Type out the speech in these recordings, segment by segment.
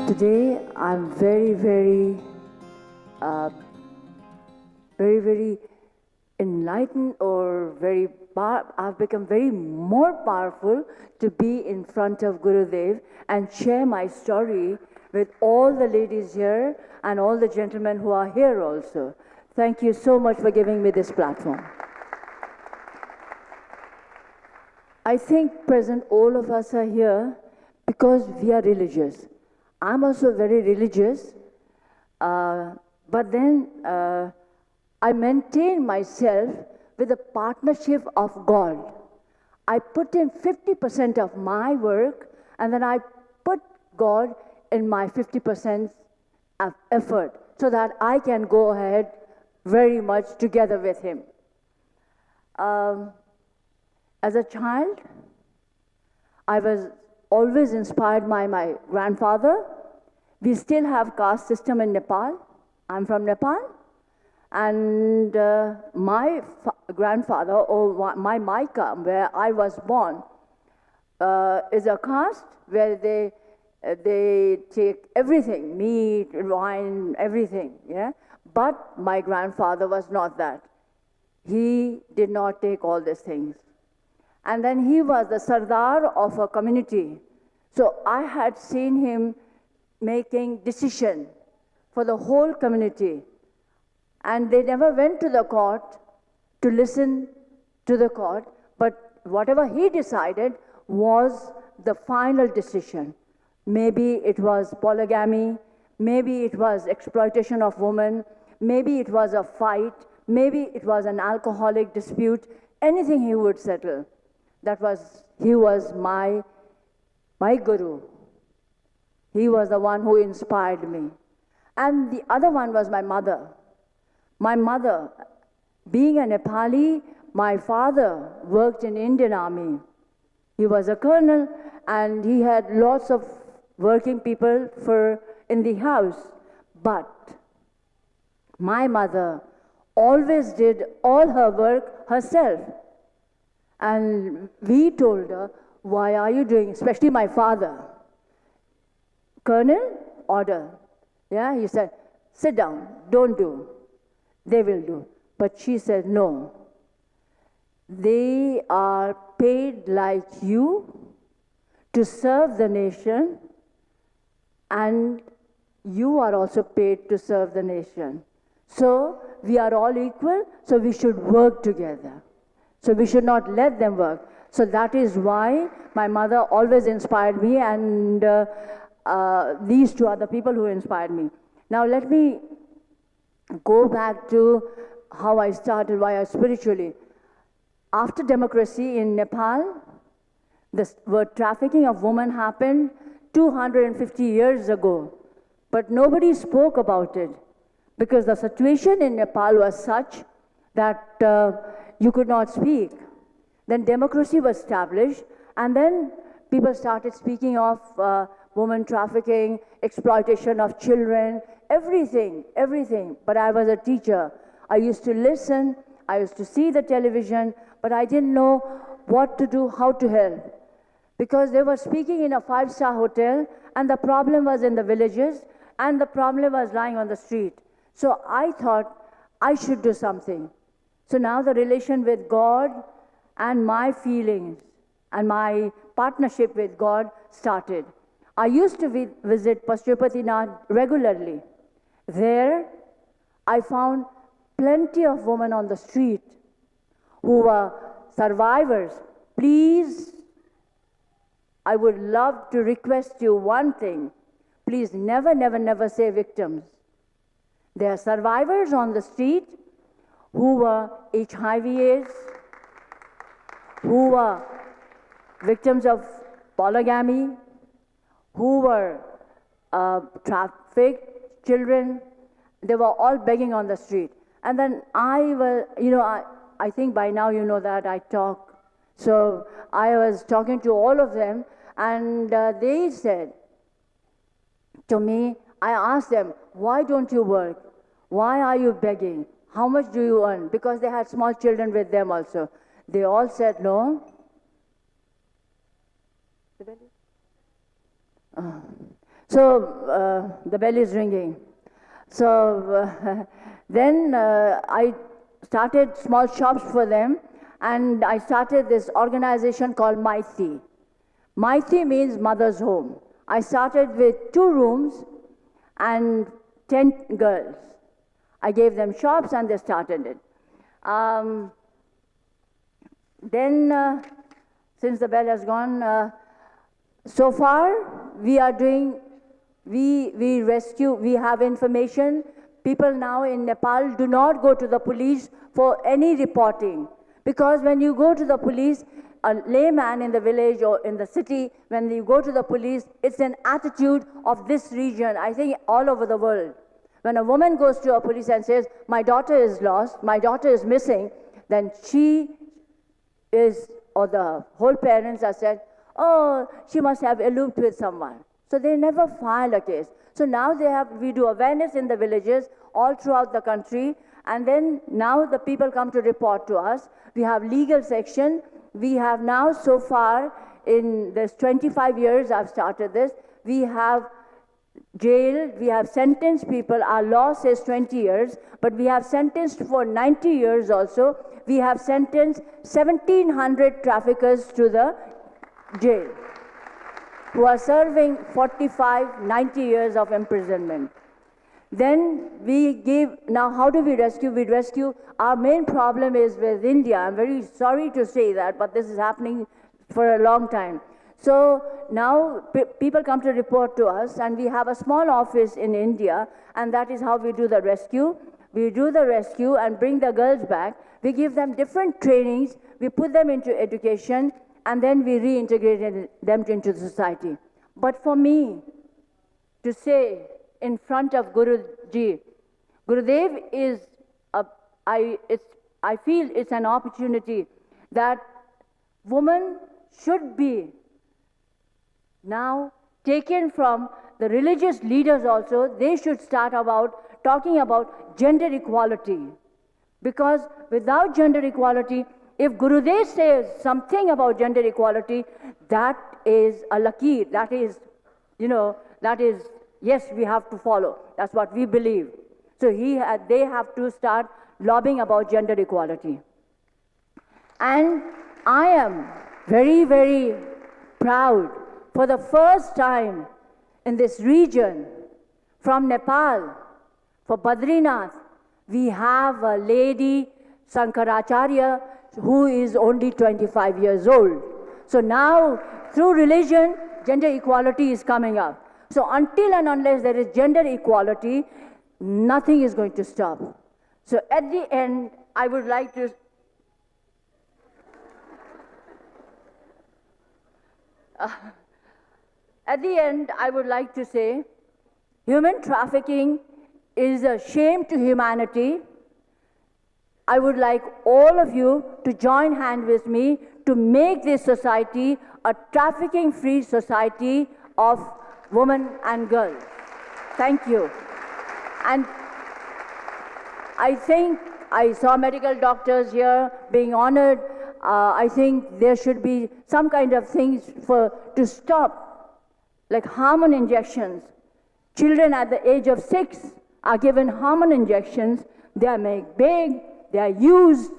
Today, I'm uh, very enlightened, or I've become very more powerful to be in front of Gurudev and share my story with all the ladies here and all the gentlemen who are here also. Thank you so much for giving me this platform. I think present all of us are here because we are religious. I'm also very religious, but then I maintain myself with the partnership of God. I put in 50% of my work, and then I put God in my 50% of effort so that I can go ahead very much together with Him. As a child, I was always inspired by my grandfather. We still have caste system in Nepal. I'm from Nepal. And my grandfather, or my Maika, where I was born, is a caste where they take everything, meat, wine, everything, yeah? But my grandfather was not that. He did not take all these things. And then he was the Sardar of a community. So I had seen him making decision for the whole community. And they never went to the court to listen to the court, but whatever he decided was the final decision. Maybe it was polygamy, maybe it was exploitation of women, maybe it was a fight, maybe it was an alcoholic dispute, anything he would settle. He was my guru. He was the one who inspired me. And the other one was my mother. My mother, being a Nepali, my father worked in Indian Army. He was a colonel, and he had lots of working people in the house. But my mother always did all her work herself. And we told her, why are you doing, especially my father? Colonel, order. Yeah, he said, sit down, don't do. They will do. But she said, no. They are paid like you to serve the nation, and you are also paid to serve the nation. So we are all equal, so we should work together. So we should not let them work. So that is why my mother always inspired me, and these two are the people who inspired me. Now let me go back to how I started, why I spiritually. After democracy in Nepal, the word trafficking of women happened 250 years ago. But nobody spoke about it because the situation in Nepal was such that you could not speak. Then democracy was established, and then people started speaking of women trafficking, exploitation of children, everything. But I was a teacher. I used to listen, I used to see the television, but I didn't know what to do, how to help. Because they were speaking in a 5-star hotel, and the problem was in the villages, and the problem was lying on the street. So I thought I should do something. So now the relation with God and my feelings and my partnership with God started. I used to visit Pashupatinath regularly. There, I found plenty of women on the street who were survivors. Please, I would love to request you one thing. Please never say victims. There are survivors on the street who were HIV/AIDS, who were victims of polygamy, who were trafficked children. They were all begging on the street. And then I think by now you know that I talk. So I was talking to all of them, and they said to me, I asked them, why don't you work? Why are you begging? How much do you earn? Because they had small children with them also. They all said no. So the bell is ringing. So then I started small shops for them, and I started this organization called Maiti. Maiti means mother's home. I started with 2 rooms and 10 girls. I gave them shops and they started it. Then, since the bell has gone, so far we are doing, we rescue, we have information. People now in Nepal do not go to the police for any reporting. Because when you go to the police, a layman in the village or in the city, when you go to the police, it's an attitude of this region, I think all over the world. When a woman goes to a police and says, my daughter is lost, my daughter is missing, then she is, or the whole parents are said, oh, she must have eloped with someone. So they never file a case. So now we do awareness in the villages all throughout the country, and then now the people come to report to us. We have legal section. We have now so far, in this 25 years I've started this, we have jailed, we have sentenced people. Our law says 20 years, but we have sentenced for 90 years also. We have sentenced 1,700 traffickers to the jail who are serving 45, 90 years of imprisonment. Then we give, now how do we rescue? We rescue, our main problem is with India. I'm very sorry to say that, but this is happening for a long time. So now people come to report to us, and we have a small office in India, and that is how we do the rescue. We do the rescue and bring the girls back. We give them different trainings, we put them into education, and then we reintegrate them into society. But for me to say in front of Guruji, Gurudev is, I feel it's an opportunity that women should be now taken from the religious leaders also. They should start about talking about gender equality. Because without gender equality, if Gurudev says something about gender equality, that is a lakir, that is, that is, yes, we have to follow. That's what we believe. So they have to start lobbying about gender equality. And I am very, very proud. For the first time in this region, from Nepal, for Badrinath, we have a lady, Sankaracharya, who is only 25 years old. So now, through religion, gender equality is coming up. So until and unless there is gender equality, nothing is going to stop. So at the end, I would like to say, human trafficking is a shame to humanity. I would like all of you to join hands with me to make this society a trafficking-free society of women and girls. Thank you. And I think I saw medical doctors here being honored. I think there should be some kind of things to stop, like hormone injections. Children at the age of 6 are given hormone injections. They are made big, they are used,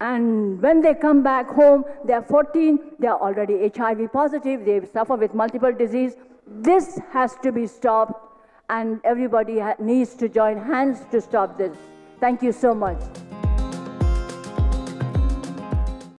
and when they come back home, they are 14, they are already HIV positive, they suffer with multiple disease. This has to be stopped, and everybody needs to join hands to stop this. Thank you so much.